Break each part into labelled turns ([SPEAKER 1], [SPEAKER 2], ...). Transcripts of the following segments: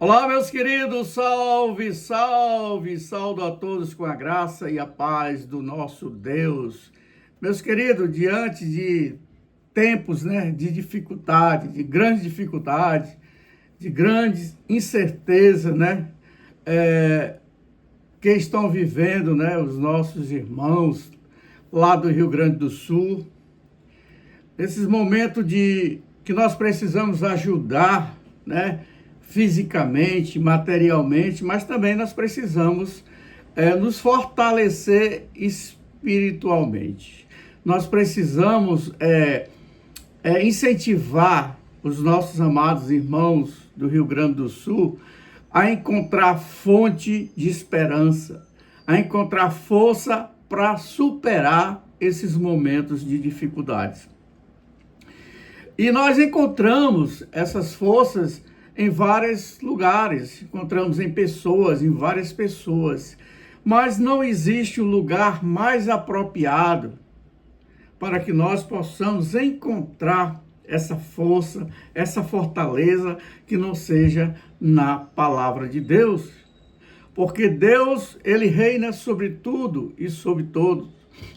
[SPEAKER 1] Olá, meus queridos, salve, salve, saúdo a todos com a graça e a paz do nosso Deus. Meus queridos, diante de tempos, de dificuldade, de grandes incertezas, que estão vivendo, os nossos irmãos lá do Rio Grande do Sul, nesses momentos que nós precisamos ajudar, fisicamente, materialmente, mas também nós precisamos nos fortalecer espiritualmente. Nós precisamos incentivar os nossos amados irmãos do Rio Grande do Sul a encontrar fonte de esperança, a encontrar força para superar esses momentos de dificuldades. E nós encontramos essas forças em vários lugares, encontramos em várias pessoas, mas não existe um lugar mais apropriado para que nós possamos encontrar essa força, essa fortaleza, que não seja na palavra de Deus. Porque Deus, ele reina sobre tudo e sobre todos.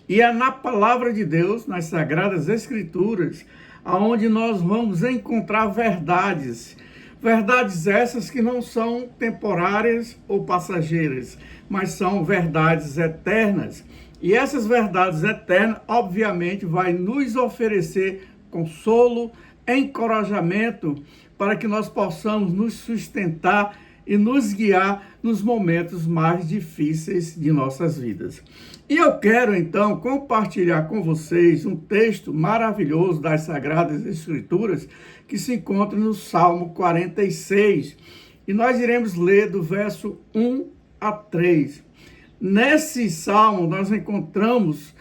[SPEAKER 1] E é na palavra de Deus, nas Sagradas Escrituras, aonde nós vamos encontrar verdades. Verdades essas que não são temporárias ou passageiras, mas são verdades eternas. E essas verdades eternas, obviamente, vai nos oferecer consolo, encorajamento, para que nós possamos nos sustentar e nos guiar nos momentos mais difíceis de nossas vidas. E eu quero, então, compartilhar com vocês um texto maravilhoso das Sagradas Escrituras, que se encontra no Salmo 46. E nós iremos ler do verso 1 a 3. Nesse salmo, nós encontramos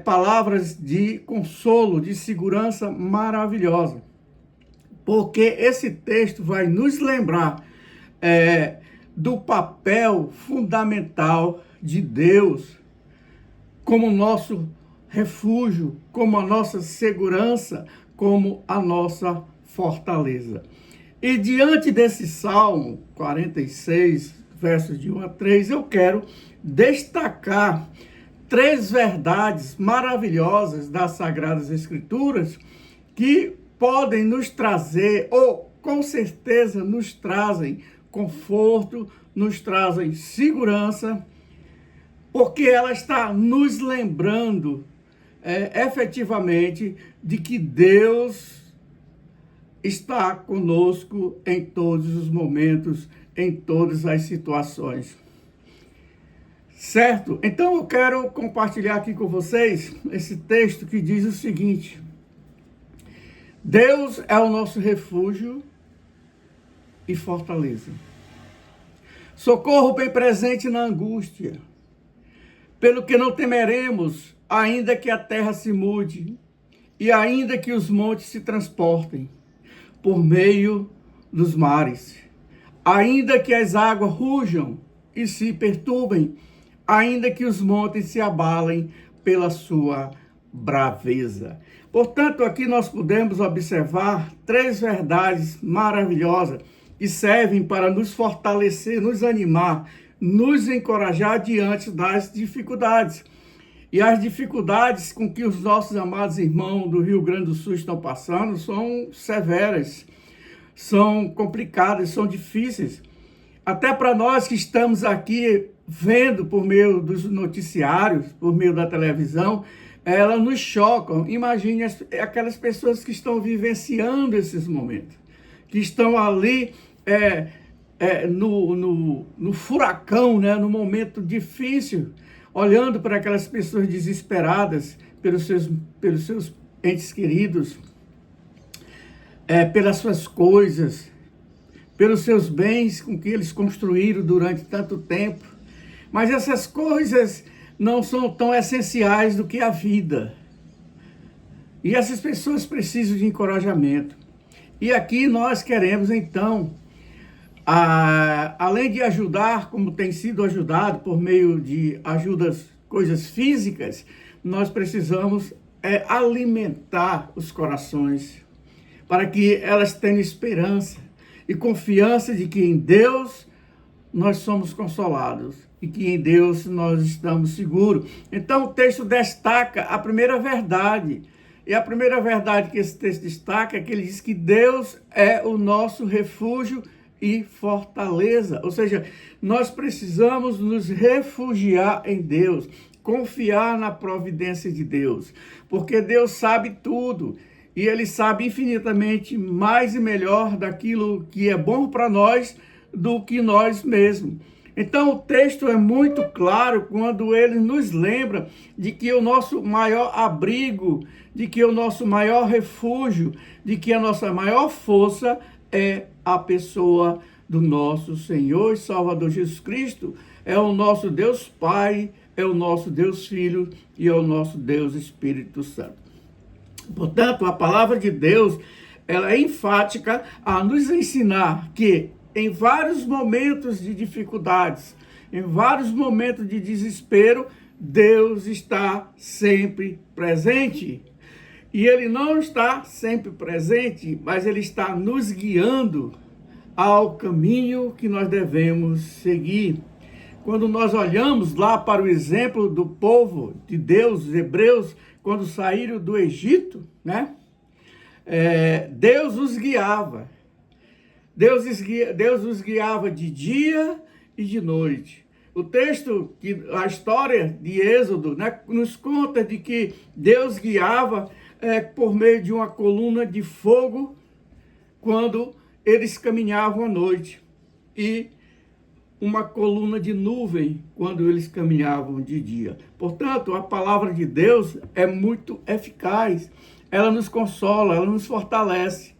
[SPEAKER 1] palavras de consolo, de segurança maravilhosa. Porque esse texto vai nos lembrar do papel fundamental de Deus como nosso refúgio, como a nossa segurança, como a nossa fortaleza. E diante desse Salmo 46, versos de 1 a 3, eu quero destacar 3 verdades maravilhosas das Sagradas Escrituras que podem nos trazer, ou com certeza nos trazem conforto, nos trazem segurança, porque ela está nos lembrando efetivamente de que Deus está conosco em todos os momentos, em todas as situações. Certo? Então eu quero compartilhar aqui com vocês esse texto que diz o seguinte: Deus é o nosso refúgio e fortaleza, socorro bem presente na angústia, pelo que não temeremos, ainda que a terra se mude, e ainda que os montes se transportem por meio dos mares, ainda que as águas rujam e se perturbem, ainda que os montes se abalem pela sua braveza. Portanto, aqui nós podemos observar 3 verdades maravilhosas que servem para nos fortalecer, nos animar, nos encorajar diante das dificuldades. E as dificuldades com que os nossos amados irmãos do Rio Grande do Sul estão passando são severas, são complicadas, são difíceis. Até para nós que estamos aqui vendo por meio dos noticiários, por meio da televisão, elas nos chocam. Imagine aquelas pessoas que estão vivenciando esses momentos, que estão ali no furacão, no momento difícil, olhando para aquelas pessoas desesperadas pelos seus entes queridos, pelas suas coisas, pelos seus bens com que eles construíram durante tanto tempo. Mas essas coisas não são tão essenciais do que a vida. E essas pessoas precisam de encorajamento. E aqui nós queremos, então, além de ajudar, como tem sido ajudado por meio de ajudas, coisas físicas, nós precisamos alimentar os corações, para que elas tenham esperança. e confiança de que em Deus nós somos consolados e que em Deus nós estamos seguros. Então o texto destaca a primeira verdade. E a primeira verdade que esse texto destaca é que ele diz que Deus é o nosso refúgio e fortaleza. Ou seja, nós precisamos nos refugiar em Deus, confiar na providência de Deus, porque Deus sabe tudo e Ele sabe infinitamente mais e melhor daquilo que é bom para nós do que nós mesmos. Então o texto é muito claro quando ele nos lembra de que o nosso maior abrigo, de que o nosso maior refúgio, de que a nossa maior força é a pessoa do nosso Senhor e Salvador Jesus Cristo. É o nosso Deus Pai, é o nosso Deus Filho e é o nosso Deus Espírito Santo. Portanto, a palavra de Deus, ela é enfática a nos ensinar que em vários momentos de dificuldades, em vários momentos de desespero, Deus está sempre presente. E Ele não está sempre presente, mas Ele está nos guiando ao caminho que nós devemos seguir. Quando nós olhamos lá para o exemplo do povo de Deus, os hebreus, quando saíram do Egito, né? Deus os guiava. Deus os guiava de dia e de noite. O texto, a história de Êxodo, né, nos conta de que Deus guiava por meio de uma coluna de fogo quando eles caminhavam à noite e uma coluna de nuvem quando eles caminhavam de dia. Portanto, a palavra de Deus é muito eficaz. Ela nos consola, ela nos fortalece.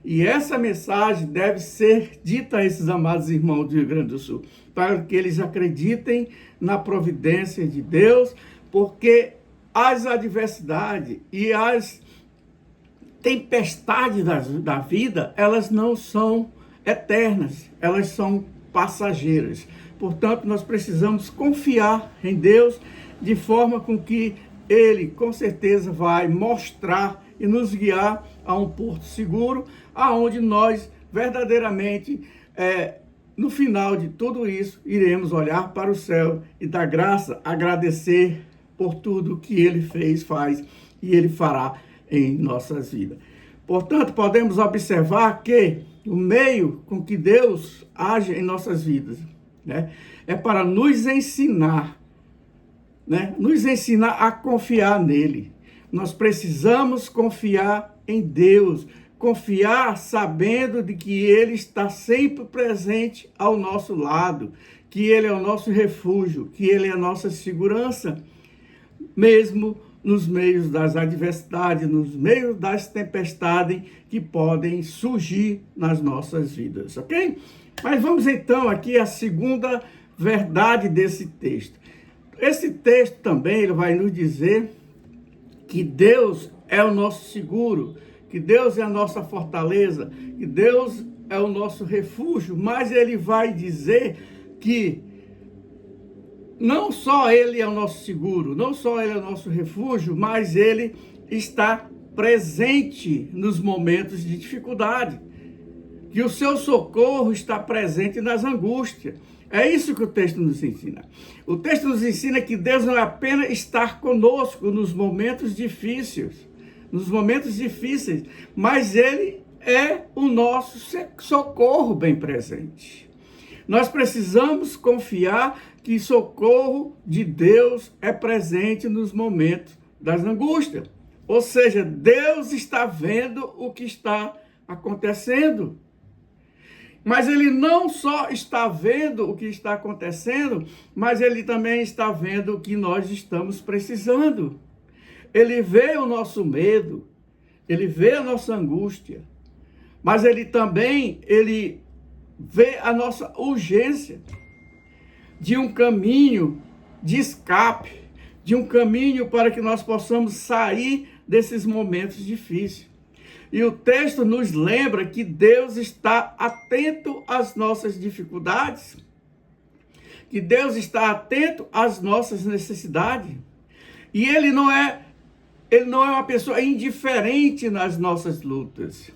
[SPEAKER 1] E essa mensagem deve ser dita a esses amados irmãos do Rio Grande do Sul, para que eles acreditem na providência de Deus, porque as adversidades e as tempestades da vida, elas não são eternas, elas são passageiras. Portanto, nós precisamos confiar em Deus de forma com que Ele, com certeza, vai mostrar e nos guiar a um porto seguro, aonde nós verdadeiramente, no final de tudo isso, iremos olhar para o céu e dar graça, agradecer por tudo que Ele fez, faz e Ele fará em nossas vidas. Portanto, podemos observar que o meio com que Deus age em nossas vidas, né, é para nos ensinar, né, nos ensinar a confiar nele. Nós precisamos confiar em Deus, confiar sabendo de que Ele está sempre presente ao nosso lado, que Ele é o nosso refúgio, que Ele é a nossa segurança, mesmo nos meios das adversidades, nos meios das tempestades que podem surgir nas nossas vidas, ok? Mas vamos então aqui à segunda verdade desse texto. Esse texto também ele vai nos dizer que Deus é o nosso seguro, que Deus é a nossa fortaleza, que Deus é o nosso refúgio, mas ele vai dizer que não só Ele é o nosso seguro, não só Ele é o nosso refúgio, mas Ele está presente nos momentos de dificuldade. Que o seu socorro está presente nas angústias. É isso que o texto nos ensina. O texto nos ensina que Deus não é apenas estar conosco nos momentos difíceis, mas Ele é o nosso socorro bem presente. Nós precisamos confiar que socorro de Deus é presente nos momentos das angústias. Ou seja, Deus está vendo o que está acontecendo. Mas Ele não só está vendo o que está acontecendo, mas Ele também está vendo o que nós estamos precisando. Ele vê o nosso medo, Ele vê a nossa angústia, mas Ele também vê a nossa urgência de um caminho de escape, de um caminho para que nós possamos sair desses momentos difíceis. E o texto nos lembra que Deus está atento às nossas dificuldades, que Deus está atento às nossas necessidades. E Ele não é uma pessoa indiferente nas nossas lutas.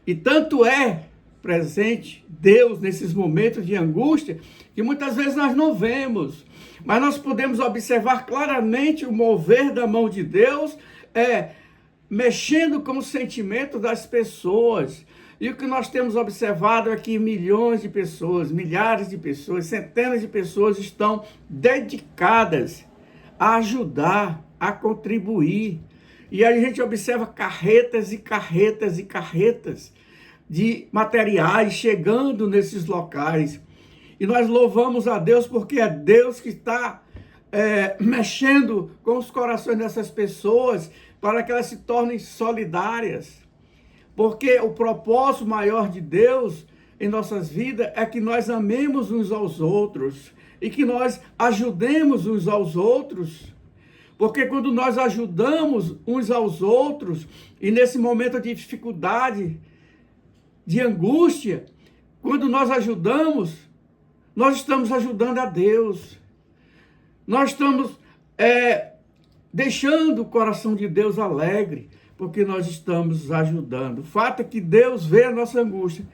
[SPEAKER 1] E tanto é, presente Deus nesses momentos de angústia, que muitas vezes nós não vemos, mas nós podemos observar claramente o mover da mão de Deus, mexendo com o sentimento das pessoas. E o que nós temos observado é que milhões de pessoas, milhares de pessoas, centenas de pessoas estão dedicadas a ajudar, a contribuir. E aí a gente observa carretas e carretas e carretas de materiais chegando nesses locais. E nós louvamos a Deus porque é Deus que está mexendo com os corações dessas pessoas para que elas se tornem solidárias. Porque o propósito maior de Deus em nossas vidas é que nós amemos uns aos outros e que nós ajudemos uns aos outros. Porque quando nós ajudamos uns aos outros, e nesse momento de dificuldade, de angústia, quando nós ajudamos, nós estamos ajudando a Deus. Nós estamos deixando o coração de Deus alegre, porque nós estamos ajudando. O fato é que Deus vê a nossa angústia,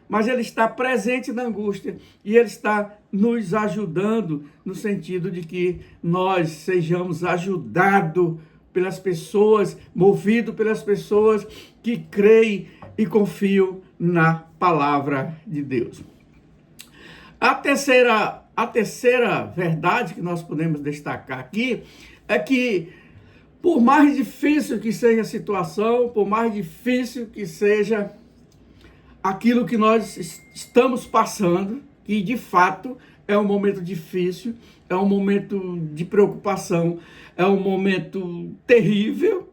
[SPEAKER 1] mas Ele está presente na angústia e Ele está nos ajudando no sentido de que nós sejamos ajudados pelas pessoas, movidos pelas pessoas que creem e confiam na palavra de Deus. A terceira verdade que nós podemos destacar aqui é que, por mais difícil que seja a situação, por mais difícil que seja aquilo que nós estamos passando, que de fato é um momento difícil, é um momento de preocupação, é um momento terrível,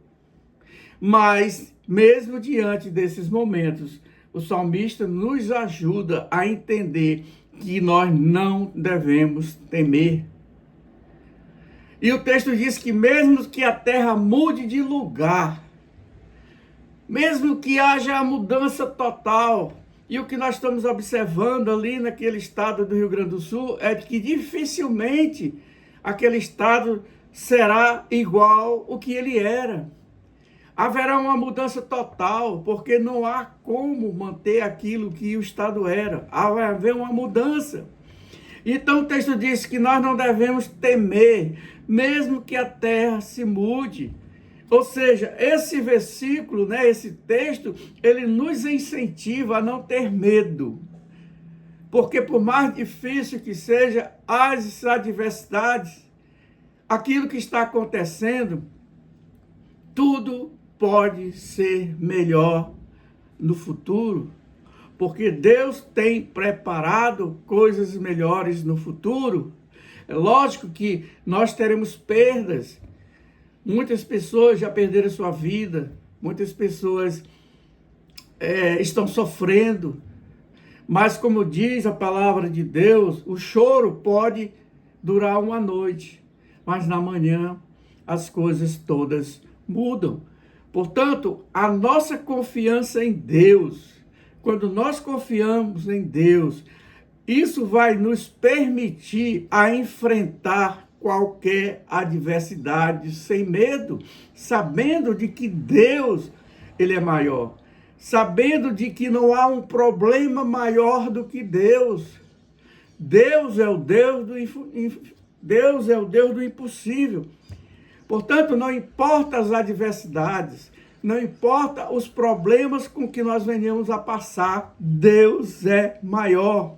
[SPEAKER 1] mas mesmo diante desses momentos, o salmista nos ajuda a entender que nós não devemos temer. E o texto diz que mesmo que a terra mude de lugar, mesmo que haja a mudança total, e o que nós estamos observando ali naquele estado do Rio Grande do Sul é que dificilmente aquele estado será igual ao que ele era. Haverá uma mudança total, porque não há como manter aquilo que o estado era. Vai haver uma mudança. Então o texto diz que nós não devemos temer, mesmo que a terra se mude. Ou seja, esse versículo, esse texto, ele nos incentiva a não ter medo. Porque por mais difícil que seja as adversidades, aquilo que está acontecendo, tudo pode ser melhor no futuro. Porque Deus tem preparado coisas melhores no futuro. É lógico que nós teremos perdas. Muitas pessoas já perderam sua vida. Muitas pessoas estão sofrendo. Mas como diz a palavra de Deus, o choro pode durar uma noite. Mas na manhã as coisas todas mudam. Portanto, a nossa confiança em Deus, quando nós confiamos em Deus, isso vai nos permitir a enfrentar qualquer adversidade sem medo, sabendo de que Deus, Ele é maior, sabendo de que não há um problema maior do que Deus. Deus é o Deus do impossível. Portanto, não importa as adversidades, não importa os problemas com que nós venhamos a passar, Deus é maior.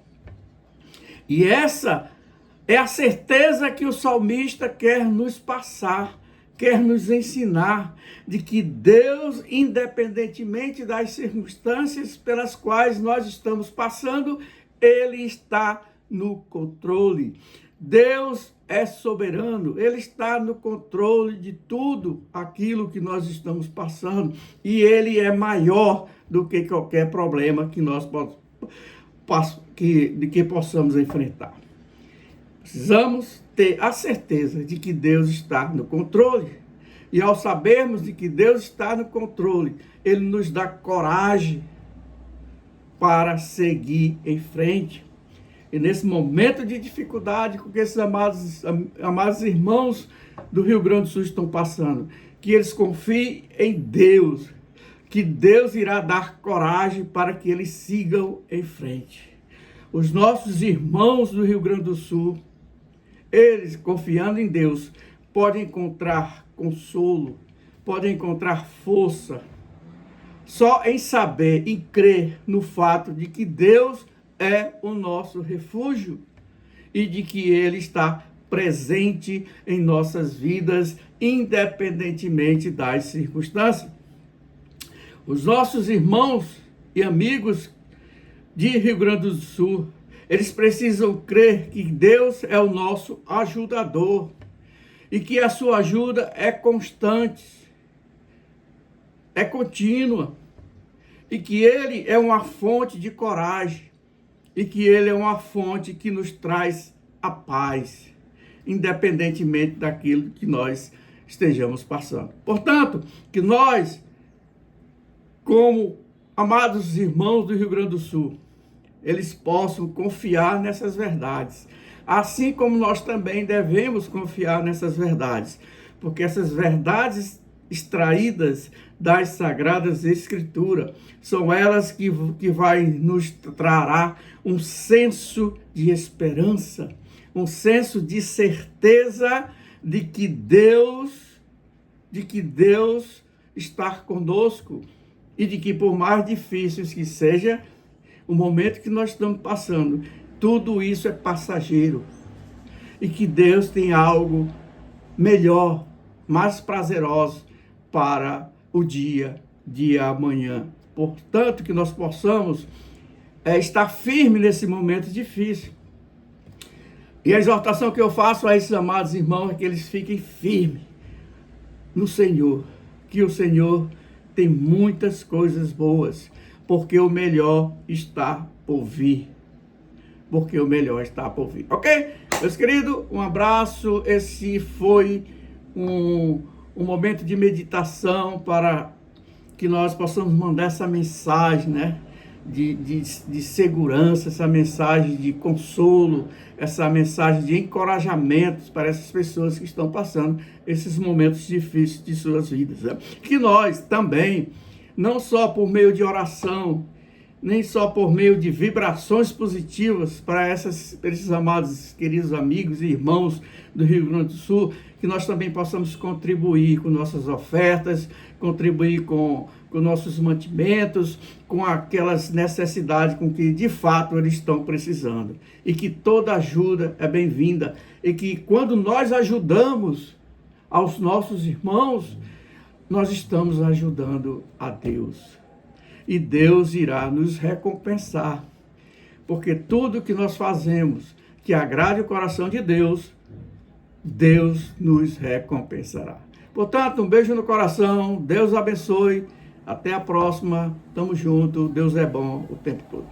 [SPEAKER 1] E essa é a certeza que o salmista quer nos passar, quer nos ensinar, de que Deus, independentemente das circunstâncias pelas quais nós estamos passando, Ele está no controle. Deus é soberano, Ele está no controle de tudo aquilo que nós estamos passando, e Ele é maior do que qualquer problema que nós possamos enfrentar. Precisamos ter a certeza de que Deus está no controle, e ao sabermos de que Deus está no controle, Ele nos dá coragem para seguir em frente. E nesse momento de dificuldade com que esses amados irmãos do Rio Grande do Sul estão passando, que eles confiem em Deus, que Deus irá dar coragem para que eles sigam em frente. Os nossos irmãos do Rio Grande do Sul, eles, confiando em Deus, podem encontrar consolo, podem encontrar força, só em saber e crer no fato de que Deus é o nosso refúgio e de que Ele está presente em nossas vidas, independentemente das circunstâncias. Os nossos irmãos e amigos de Rio Grande do Sul, eles precisam crer que Deus é o nosso ajudador e que a sua ajuda é constante, é contínua, e que Ele é uma fonte de coragem, e que Ele é uma fonte que nos traz a paz, independentemente daquilo que nós estejamos passando. Portanto, que nós, como amados irmãos do Rio Grande do Sul, eles possam confiar nessas verdades, assim como nós também devemos confiar nessas verdades, porque essas verdades extraídas das Sagradas Escrituras são elas que vai nos trará um senso de esperança, um senso de certeza de que Deus está conosco e de que, por mais difíceis que seja o momento que nós estamos passando, tudo isso é passageiro e que Deus tem algo melhor, mais prazeroso para o dia de amanhã. Portanto, que nós possamos estar firme nesse momento difícil. E a exortação que eu faço a esses amados irmãos é que eles fiquem firmes no Senhor, que o Senhor tem muitas coisas boas, porque o melhor está por vir. Porque o melhor está por vir. Ok? Meus queridos, um abraço. Esse foi um momento de meditação para que nós possamos mandar essa mensagem, né? De segurança, essa mensagem de consolo, essa mensagem de encorajamento para essas pessoas que estão passando esses momentos difíceis de suas vidas. Né? Que nós também, não só por meio de oração, nem só por meio de vibrações positivas para esses amados, queridos amigos e irmãos do Rio Grande do Sul, que nós também possamos contribuir com nossas ofertas, contribuir com nossos mantimentos, com aquelas necessidades com que de fato eles estão precisando. E que toda ajuda é bem-vinda. E que quando nós ajudamos aos nossos irmãos, nós estamos ajudando a Deus. E Deus irá nos recompensar. Porque tudo que nós fazemos que agrade o coração de Deus, Deus nos recompensará. Portanto, um beijo no coração. Deus abençoe. Até a próxima. Tamo junto. Deus é bom o tempo todo.